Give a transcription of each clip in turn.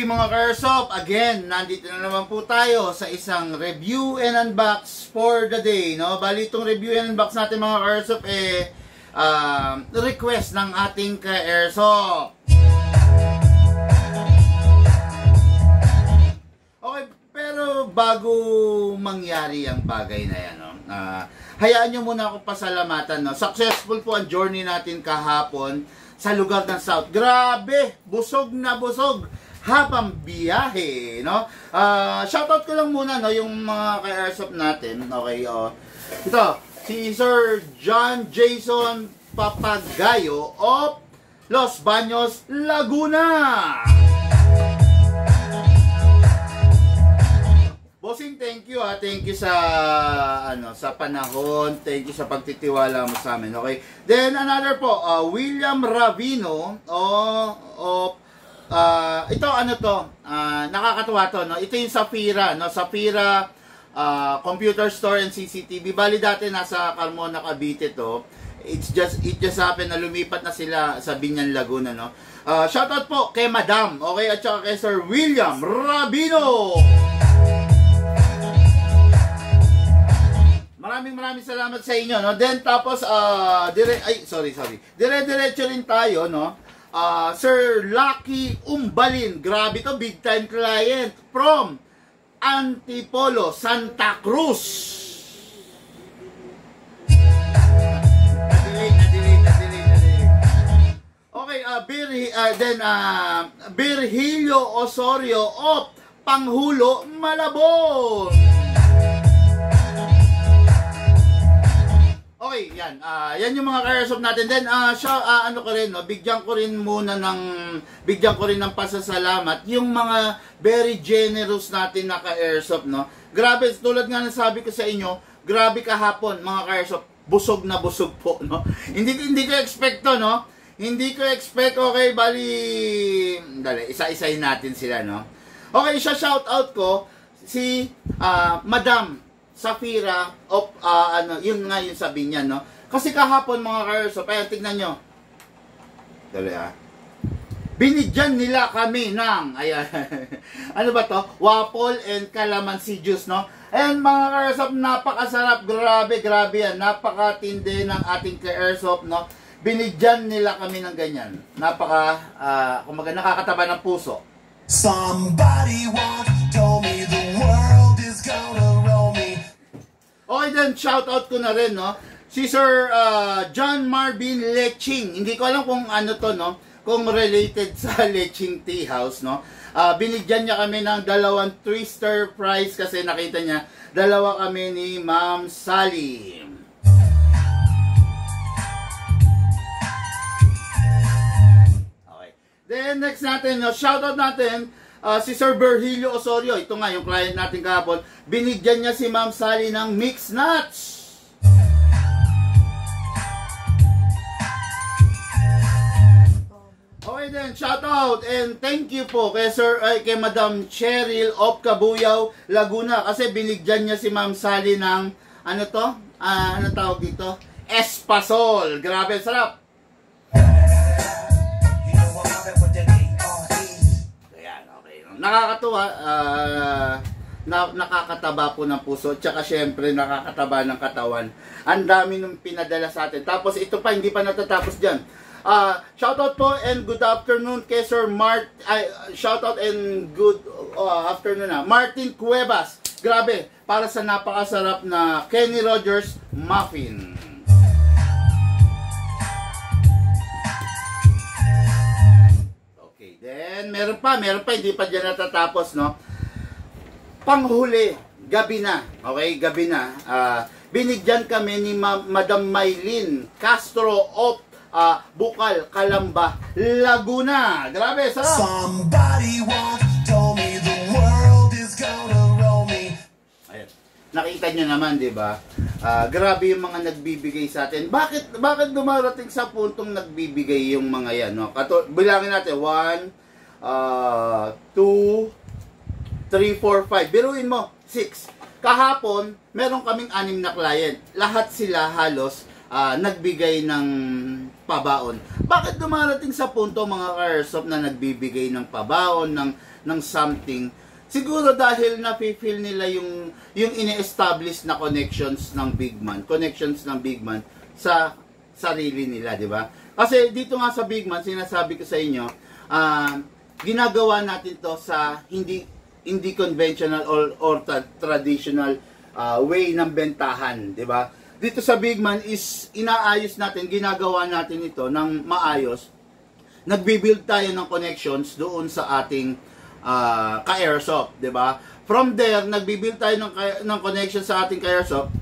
Okay mga ka-airsoft, again, nandito na naman po tayo sa isang review and unbox for the day, no? Bali itong review and unbox natin mga ka-airsoft request ng ating ka-airsoft. Okay, pero bago mangyari ang bagay na yan, no? Hayaan nyo muna ako pasalamatan, no? Successful po ang journey natin kahapon sa lugar ng South. Grabe, busog na busog habang biyahe, no? Shoutout ko lang muna, no, yung mga ka-airsoft natin. Okay, ito, si Sir John Jason Papagayo of Los Baños, Laguna. Bossing, thank you Thank you sa sa panahon, thank you sa pagtitiwala mo sa amin. Okay. Then another po, William Ravino ito nakakatuwa to, no. Ito yung Safira, no. Safira Computer Store and CCTV. Bali dati nasa Carmona, Cavite to. It just happened na lumipat na sila sa Binyan, Laguna, no. Shoutout po kay Madam, okay, at saka kay Sir William Ravino. Maraming salamat sa inyo, no. Then tapos dire-diretso rin tayo, no. Sir Lucky Umbalin, grabe to, big time client from Antipolo, Santa Cruz. Okay, Virgilio Osorio of Panghulo, Malabon. Okay, yan. Yan yung mga ka-airsoft natin. Then, bigyan ko rin ng pasasalamat yung mga very generous natin na ka-airsoft, no. Grabe, tulad nga ng sabi ko sa inyo, grabe kahapon, mga ka-airsoft, busog na busog po, no. Hindi ko expect to, no. Hindi ko expect, okay, bali, isa-isahin natin sila, no. Okay, shout out ko si Madam Safira of yun nga yung sabi niya, no. Kasi kahapon mga ka-airsoft, ayan, tignan nyo. Binigyan nila kami ng ano ba to? Waffle and calamansi juice, no. Ayan mga ka-airsoft, napakasarap, grabe yan. Napakatindi ng ating ka-airsoft, no. Binigyan nila kami ng ganyan. Kumaga nakakataba ng puso. Somebody once told me the world is gonna roll me. Okay, then shout out ko na rin, no, si Sir John Marvin Leching. Hindi ko alam kung ano to, no, kung related sa Leching Tea House, no. Binigyan niya kami ng 2 twister prize kasi nakita niya 2 kami ni Ma'am Sally. Okay. Then next natin, no, shout out natin si Sir Virgilio Osorio. Ito nga yung client natin kahapon. Binigyan niya si Ma'am Sally ng mixed nuts. Okay then, shout out and thank you po kay kay Madam Cheryl of Cabuyao, Laguna, kasi binigyan niya si Ma'am Sally ng ano tawag dito? Espasol. Grabe, sarap. Nakakatuwa, nakakataba po ng puso, tsaka syempre nakakataba ng katawan. Ang dami nung pinadala sa atin. Tapos ito pa, hindi pa natatapos dyan. Shoutout po and good afternoon kay Sir shoutout and good afternoon Martin Cuevas. Grabe, para sa napakasarap na Kenny Rogers muffin. Then, meron pa, hindi pa dyan natatapos, no. Panghuli, gabi na, okay, gabi na. Binigyan kami ni Madam Maylin Castro of Bukal, Calamba, Laguna. Grabe, sarap. Somebody once told me the world is gonna roll me. Ayan. Nakita nyo naman, di ba? Grabe yung mga nagbibigay sa atin. Bakit dumarating sa puntong nagbibigay yung mga yan, no? Bilangin natin, 1, 2, 3, 4, 5. Biruin mo, 6. Kahapon, meron kaming 6 na client. Lahat sila halos nagbigay ng pabaon. Bakit dumarating sa punto mga ka-airsoft na nagbibigay ng pabaon, ng something? Siguro dahil na-feel nila yung ini-establish na connections ng big man sa sarili nila, di ba? Kasi dito nga sa big man, sinasabi ko sa inyo, ginagawa natin to sa hindi conventional or traditional way ng bentahan, di ba? Dito sa big man is inaayos natin, ginagawa natin ito ng maayos. Nagbi-build tayo ng connections doon sa ating ka-airsoft, 'di ba? From there, nagbi-build tayo ng connection sa ating ka-airsoft.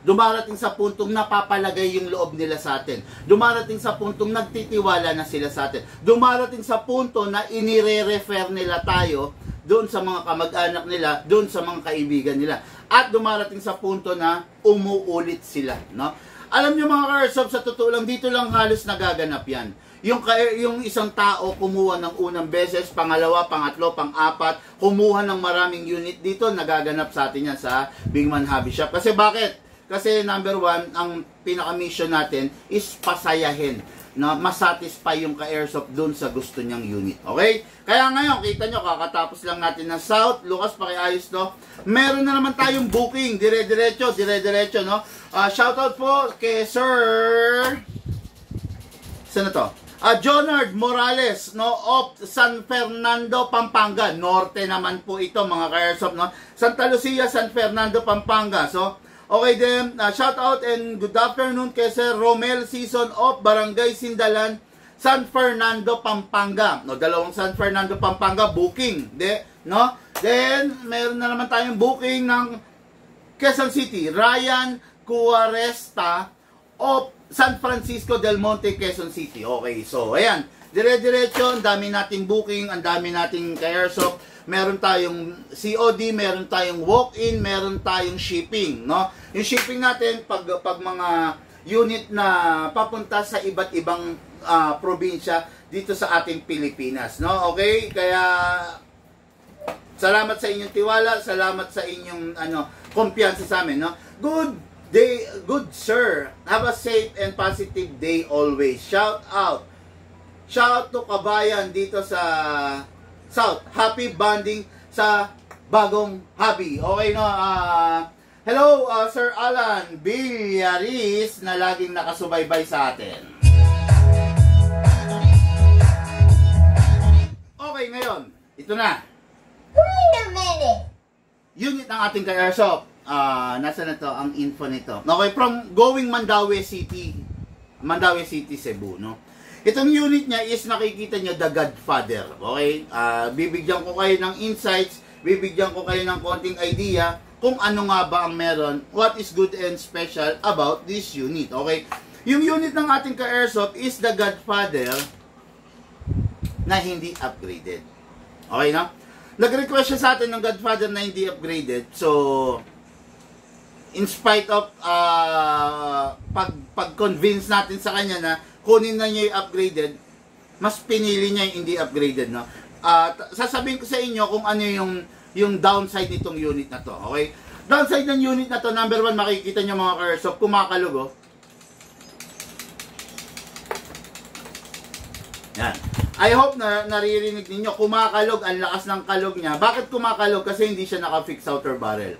Dumarating sa puntong napapalagay yung loob nila sa atin. Dumarating sa puntong nagtitiwala na sila sa atin. Dumarating sa punto na inire-refer nila tayo doon sa mga kamag-anak nila, doon sa mga kaibigan nila. At dumarating sa punto na umuulit sila, no? Alam niyo mga ka-airsoft, sa totoo lang, dito lang halos nagaganap yan. Yung isang tao kumuha ng unang beses, pangalawa, pangatlo, pang-apat, kumuha ng maraming unit dito, nagaganap sa atin yan sa Big Man Hobby Shop. Kasi bakit? Kasi number one, ang pinaka-mission natin is pasayahin, na masatisfy yung ka-airsoft dun sa gusto niyang unit. Okay? Kaya ngayon, kita nyo, kakatapos lang natin ng South. Lucas, pakiayos to. Meron na naman tayong booking. Dire-diretso, no? Shoutout po kay Sir... Saan na to? Jonard Morales, no? Of San Fernando, Pampanga. Norte naman po ito, mga ka-airsoft, no? Santa Lucia, San Fernando, Pampanga. So, okay din, shout out and good afternoon kay Sir Romel Season of Barangay Sindalan, San Fernando, Pampanga. No, dalawang San Fernando, Pampanga booking, no? Then meron na naman tayong booking ng Quezon City, Ryan Cuaresta of San Francisco del Monte, Quezon City. Okay, so ayan, dire-diretso, ang dami nating booking, ang dami nating ka-airsoft. Meron tayong COD, meron tayong walk-in, meron tayong shipping, no? Yung shipping natin, pag mga unit na papunta sa iba't ibang probinsya dito sa ating Pilipinas, no? Okay? Kaya, salamat sa inyong tiwala, salamat sa inyong, kumpiyansa sa amin, no? Good day, good sir. Have a safe and positive day always. Shout out. Shout out to kabayan dito sa South. Happy bonding sa bagong hobby. Okay, no? Hello, Sir Alan Villaris na laging nakasubaybay sa atin. Okay, ngayon. Ito na. Wait a minute. Unit ng ating ka-airsoft. Nasa na to ang info nito. Okay, from going Mandaue City, Cebu, no? Itong unit niya is nakikita niyo The Godfather. Okay? Bibigyan ko kayo ng insights, bibigyan ko kayo ng konting idea kung ano nga ba ang meron, what is good and special about this unit. Okay? Yung unit ng ating ka-airsoft is The Godfather na hindi upgraded. Okay, no? Nag-request siya sa atin ng Godfather na hindi upgraded. So, in spite of pag-convince natin sa kanya na kunin na niya yung upgraded, mas pinili niya yung hindi upgraded, no? Sasabihin ko sa inyo kung ano yung downside nitong unit na to, okay? Downside ng unit na to, number one, makikita nyo mga ka-airsoft, kumakalog, oh. Yan. I hope na naririnig ninyo, kumakalog, ang lakas ng kalog niya. Bakit kumakalog? Kasi hindi siya naka-fix outer barrel.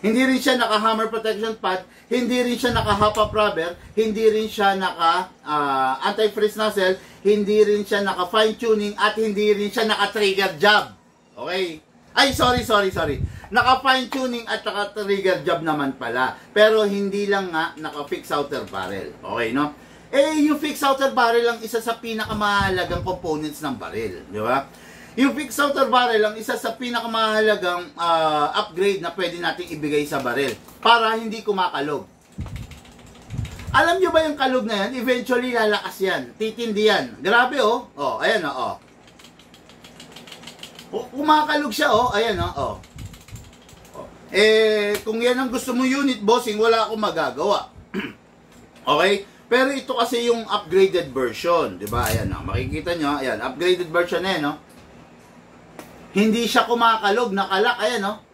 Hindi rin siya naka-hammer protection pad, hindi rin siya naka-hop-up rubber, hindi rin siya naka-anti-freeze nozzle, hindi rin siya naka-fine tuning, at hindi rin siya naka-trigger job. Okay? Ay, sorry. Naka-fine tuning at naka-trigger job naman pala. Pero hindi lang nga naka-fix outer barrel. Okay, no? Yung fix outer barrel ang isa sa pinakamahalagang components ng barrel. Di ba? Yung fixed outer barrel ang isa sa pinakamahalagang upgrade na pwede nating ibigay sa barrel para hindi kumakalog. Alam nyo ba yung kalog na yan? Eventually lalakas yan. Titindi yan. Grabe, oh. Oh, ayan, oh. Kumakalog siya, oh. Ayan, oh. Kung yan ang gusto mo unit, bossing, wala akong magagawa. Okay? Pero ito kasi yung upgraded version. Diba? Ayan, oh. Makikita nyo. Ayan, upgraded version na yan, no? Hindi siya kumakalog, nakalak, ayan, no?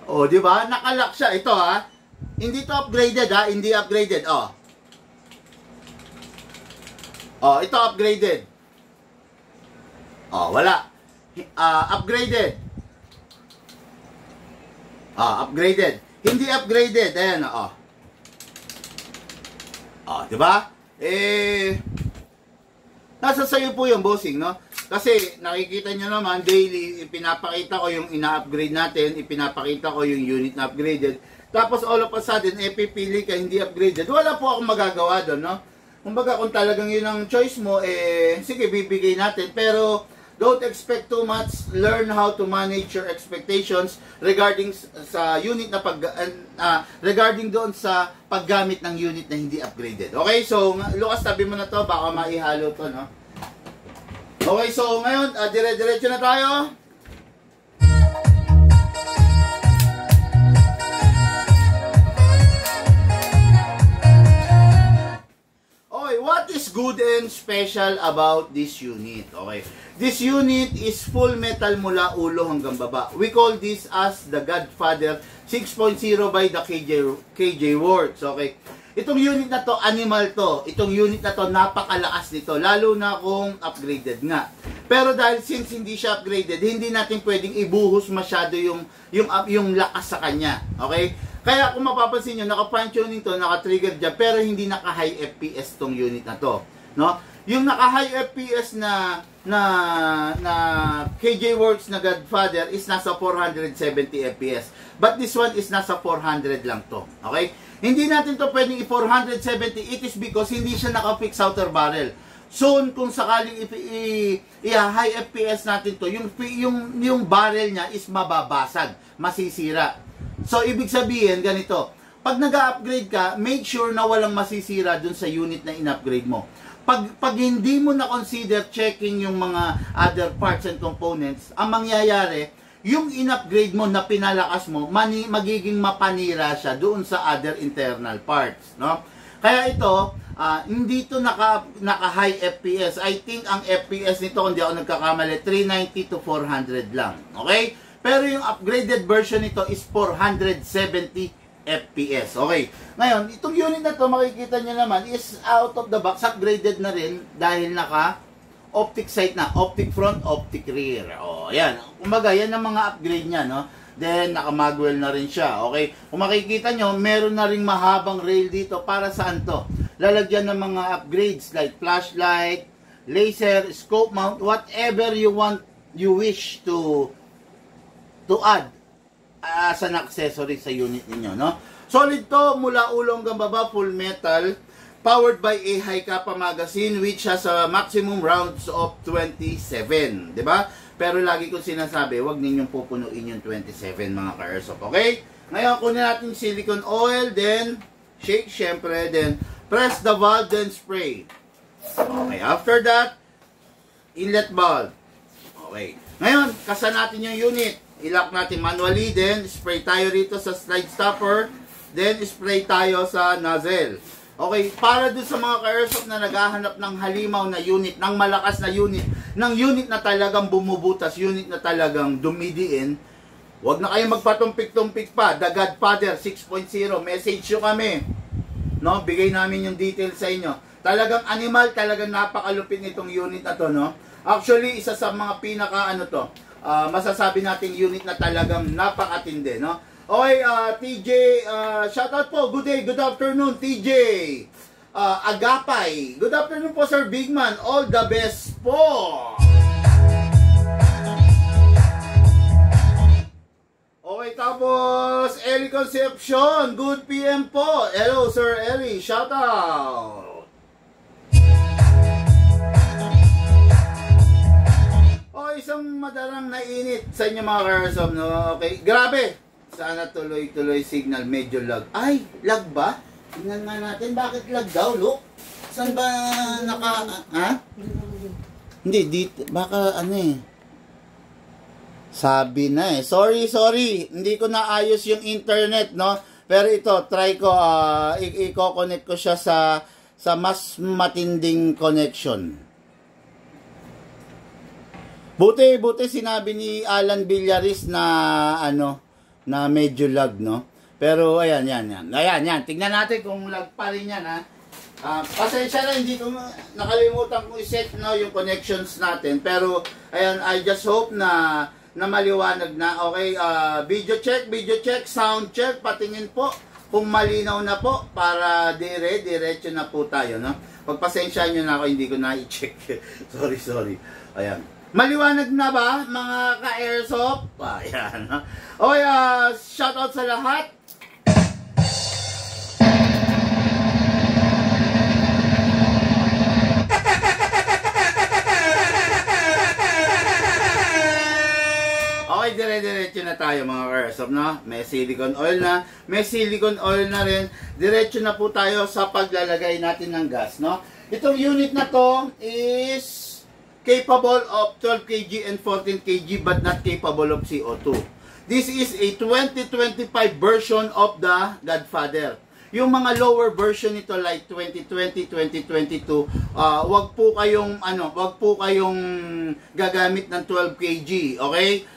Oh, di ba? Nakalak siya. Ito, ha? Hindi to upgraded, ha? Hindi upgraded, oh. Oh, ito upgraded. Oh, wala. Upgraded. Upgraded. Hindi upgraded. Ayan, oh. Oh, di ba? Nasa sayo po yung bossing, no? Kasi nakikita nyo naman, daily, ipinapakita ko yung ina-upgrade natin, ipinapakita ko yung unit na upgraded. Tapos all of a sudden, pipili ka hindi upgraded. Wala po akong magagawa doon, no? Kumbaga, kung talagang yun ang choice mo, sige, bibigay natin. Pero, don't expect too much. Learn how to manage your expectations regarding sa unit na regarding doon sa paggamit ng unit na hindi upgraded. Okay, so Lucas, tabi mo na to, baka maihalo to, no? Okay, so ngayon, dire-diretso na tayo. Okay, what is good and special about this unit? Okay, this unit is full metal mula ulo hanggang baba. We call this as the Godfather 6.0 by the KJ Works. Okay, itong unit na to, animal to. Itong unit na to, napakalakas nito. Lalo na kung upgraded nga. Pero dahil since hindi siya upgraded, hindi natin pwedeng ibuhos masyado yung lakas sa kanya. Okay? Kaya kung mapapansin nyo, naka-fine tuning to, naka-trigger dyan, pero hindi naka-high FPS tong unit na to. No? Yung naka-high FPS na KJ Works na Godfather is nasa 470 FPS. But this one is nasa 400 lang to. Okay? Hindi natin to pwedeng i-470. It is because hindi siya naka-fix outer barrel. Soon, kung sakaling i-high FPS natin to, yung barrel niya is mababasag, masisira. So, ibig sabihin, ganito. Pag nag-upgrade ka, make sure na walang masisira dun sa unit na in-upgrade mo. Pag hindi mo na-consider checking yung mga other parts and components, ang mangyayari, yung in-upgrade mo na pinalakas mo, magiging mapanira siya doon sa other internal parts, no? Kaya ito, hindi to naka-high FPS. I think ang FPS nito, kung di ako nagkakamali, 390 to 400 lang. Okay? Pero yung upgraded version nito is 470 FPS. Okay. Ngayon, itong unit na to, makikita nyo naman, is out of the box, upgraded na rin dahil naka optic sight na, optic front, optic rear. O, yan. Kumbaga, yan ang mga upgrade niya, no? Then, naka-magwell na rin siya. Okay? Kung makikita nyo, meron na ring mahabang rail dito. Para saan to? Lalagyan ng mga upgrades like flashlight, laser, scope mount, whatever you wish to add as an accessory sa unit ninyo, no? Solid to, mula ulo hanggang baba, full metal, powered by a high kappa magazine which has a maximum rounds of 27, di ba? Pero lagi kong sinasabi, huwag ninyong pupunuin yung 27, mga ka-airsoft, okay? Ngayon, kunin natin silicone oil, then shake, syempre, then press the valve, then spray. Okay, after that, inlet valve. Okay. Ngayon, kasa natin yung unit. I-lock natin manually, then spray tayo rito sa slide stopper, then spray tayo sa nozzle. Okay, para dun sa mga ka-airsoft na naghahanap ng halimaw na unit, ng malakas na unit, ng unit na talagang bumubutas, unit na talagang dumidiin, huwag na kayo magpatumpik-tumpik pa. The Godfather 6.0, message nyo kami. No, bigay namin yung details sa inyo. Talagang animal, talagang napakalupit nitong unit na to, no? Actually, isa sa mga pinaka masasabi nating unit na talagang napakatindi, no? Okay, TJ, shoutout po. Good day, good afternoon, TJ. Agapay. Good afternoon po, Sir Bigman. All the best po. Okay, tapos, Eli Concepcion. Good PM po. Hello, Sir Eli. Shoutout. Oh, isang madarang nainit sa inyo mga ka-airsoft, no? Okay, grabe. Sana tuloy-tuloy signal, medyo lag. Ay, lag ba? Tingnan nga natin, bakit lag daw, look? Saan ba ha? Hindi, dito, baka sabi na Sorry. Hindi ko naayos yung internet, no? Pero ito, try ko, i-connect ko siya sa mas matinding connection. Buti sinabi ni Alan Villaris na na medyo lag, no? Pero ayan. Tingnan natin kung lag pa rin yan, ha? Pasensya na, hindi ko nakalimutan kong i-set yung connections natin. Pero, ayan, I just hope na maliwanag na. Okay, video check, sound check, patingin po kung malinaw na po para diretso na po tayo, no? Pagpasensya nyo na ako, hindi ko na i-check. sorry. Ayan. Maliwanag na ba, mga ka-airsoft? Ayan. Okay, shoutout sa lahat. Okay, dire-diretso na tayo mga ka-airsoft, no? May silicone oil na rin. Diretso na po tayo sa paglalagay natin ng gas, no? Itong unit na to is capable of 12 kg and 14 kg but not capable of CO2. This is a 2025 version of the Godfather. Yung mga lower version nito like 2020, 2022, wag po kayong gagamit ng 12 kg, okay?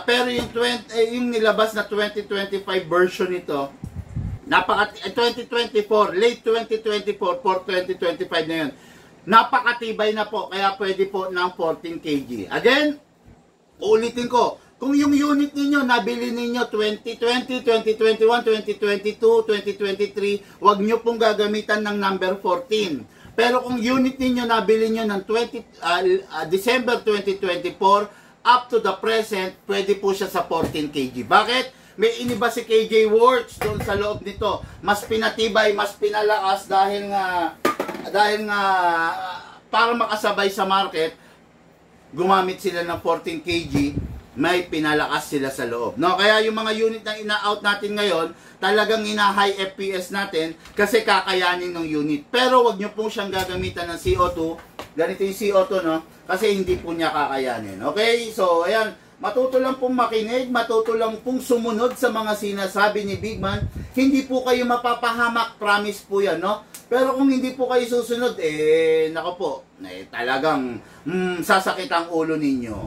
Pero yung nilabas na 2025 version nito, 2024, late 2024 for 2025 na yun. Napakatibay na po, kaya pwede po ng 14 kg. Again, uulitin ko, kung yung unit ninyo, nabili ninyo 2020, 2021, 2022, 2023, wag nyo pong gagamitan ng number 14. Pero kung unit ninyo, nabili nyo ng December 2024, up to the present, pwede po siya sa 14 kg. Bakit? May iniba si KJ Works doon sa loob nito. Mas pinatibay, mas pinalakas dahil nga para makasabay sa market, gumamit sila ng 14 kg, may pinalakas sila sa loob. No, kaya yung mga unit na ina-out natin ngayon, talagang ina-high FPS natin kasi kakayanin ng unit. Pero wag niyo po siyang gagamitan ng CO2. Ganito yung CO2, no? Kasi hindi po niya kakayanin. Okay? So, ayan. Matuto lang pong makinig, matuto lang pong sumunod sa mga sinasabi ni Big Man. Hindi po kayo mapapahamak, promise po yan, no? Pero kung hindi po kayo susunod, nako po, talagang sasakit ang ulo ninyo.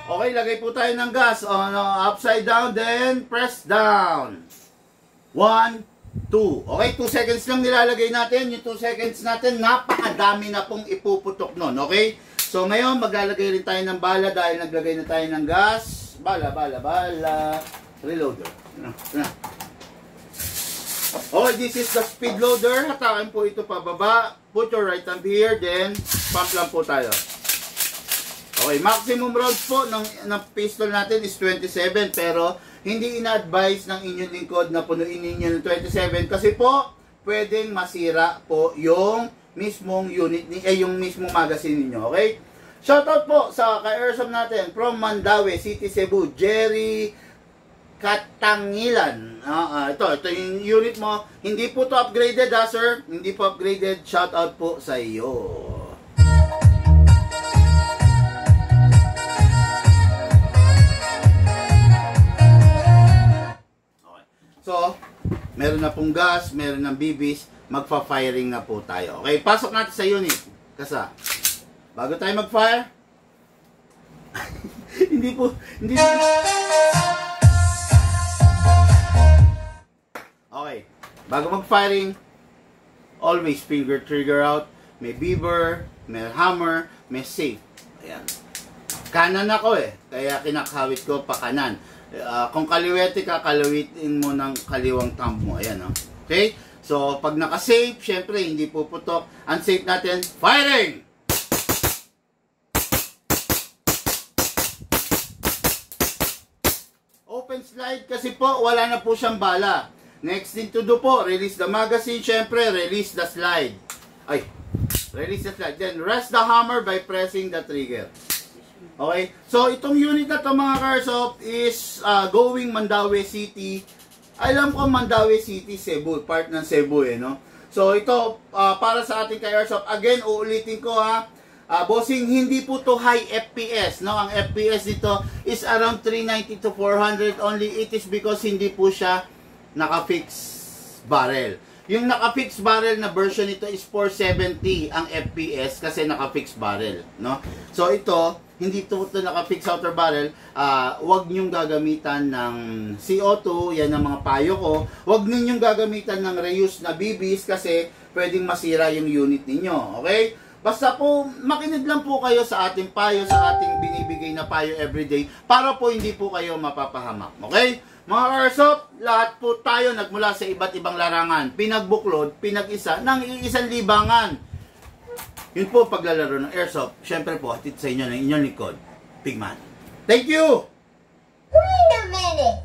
Okay, lagay po tayo ng gas. Upside down, then press down. 1, 2. Okay, 2 seconds lang nilalagay natin. Yung 2 seconds natin, napakadami na pong ipuputok nun. Okay? So, ngayon, maglalagay rin tayo ng bala dahil naglagay na tayo ng gas. Bala. Reloader. Okay, this is the speed loader. Hatakin po ito pababa. Put your right hand here, then pump lang po tayo. Okay, maximum rounds po ng pistol natin is 27, pero hindi ina-advise ng inyong lingkod na punuin ninyo ng 27 kasi po pwedeng masira po yung mismong unit yung mismong magazine ninyo. Okay? Shoutout po sa ka-airsoft natin from Mandaue City, Cebu, Jerry Katangilan. Ito yung unit mo. Hindi po to upgraded, sir. Hindi po upgraded. Shoutout po sa iyo. So, meron na pong gas, meron ng bibis, magpa-firing na po tayo. Okay, pasok natin sa unit. Kasa, bago tayo mag-fire, hindi po. Okay, bago mag-firing, always finger trigger out. May beaver, may hammer, may safe. Ayan. Kanan ako kaya kinakawit ko pa kanan. Kung kaliwete ka, kalawitin mo ng kaliwang thumb mo. Ayan, no? Okay? So, pag naka-safe, syempre, hindi puputok. Unsafe natin, firing! Open slide kasi po, wala na po siyang bala. Next thing to do po, release the magazine. Syempre, release the slide. Release the slide. Then, rest the hammer by pressing the trigger. Okay, so itong unit na to mga ka-airsoft is going Mandaue City. Alam ko Mandaue City, Cebu, part ng Cebu no. So ito para sa ating ka-airsoft. Again, uulitin ko bossing, hindi po to high FPS, no. Ang FPS dito is around 390 to 400 only. It is because hindi po siya naka-fix barrel. Yung naka-fix barrel na version nito is 470 ang FPS kasi naka-fix barrel, no. So ito hindi ito naka-fix outer barrel, wag nyong gagamitan ng CO2, yan ang mga payo ko. Wag ninyong gagamitan ng reuse na BBs kasi pwedeng masira yung unit ninyo. Okay? Basta po, makinig lang po kayo sa ating payo, sa ating binibigay na payo everyday para po hindi po kayo mapapahamak. Okay? Mga Airsoft, lahat po tayo nagmula sa iba't ibang larangan. Pinagbuklod, pinag-isa ng iisang libangan. Yun po paglalaro ng Airsoft. Siyempre po, hatid sa inyo ng inyong likod, Pigman. Thank you! Wait a minute.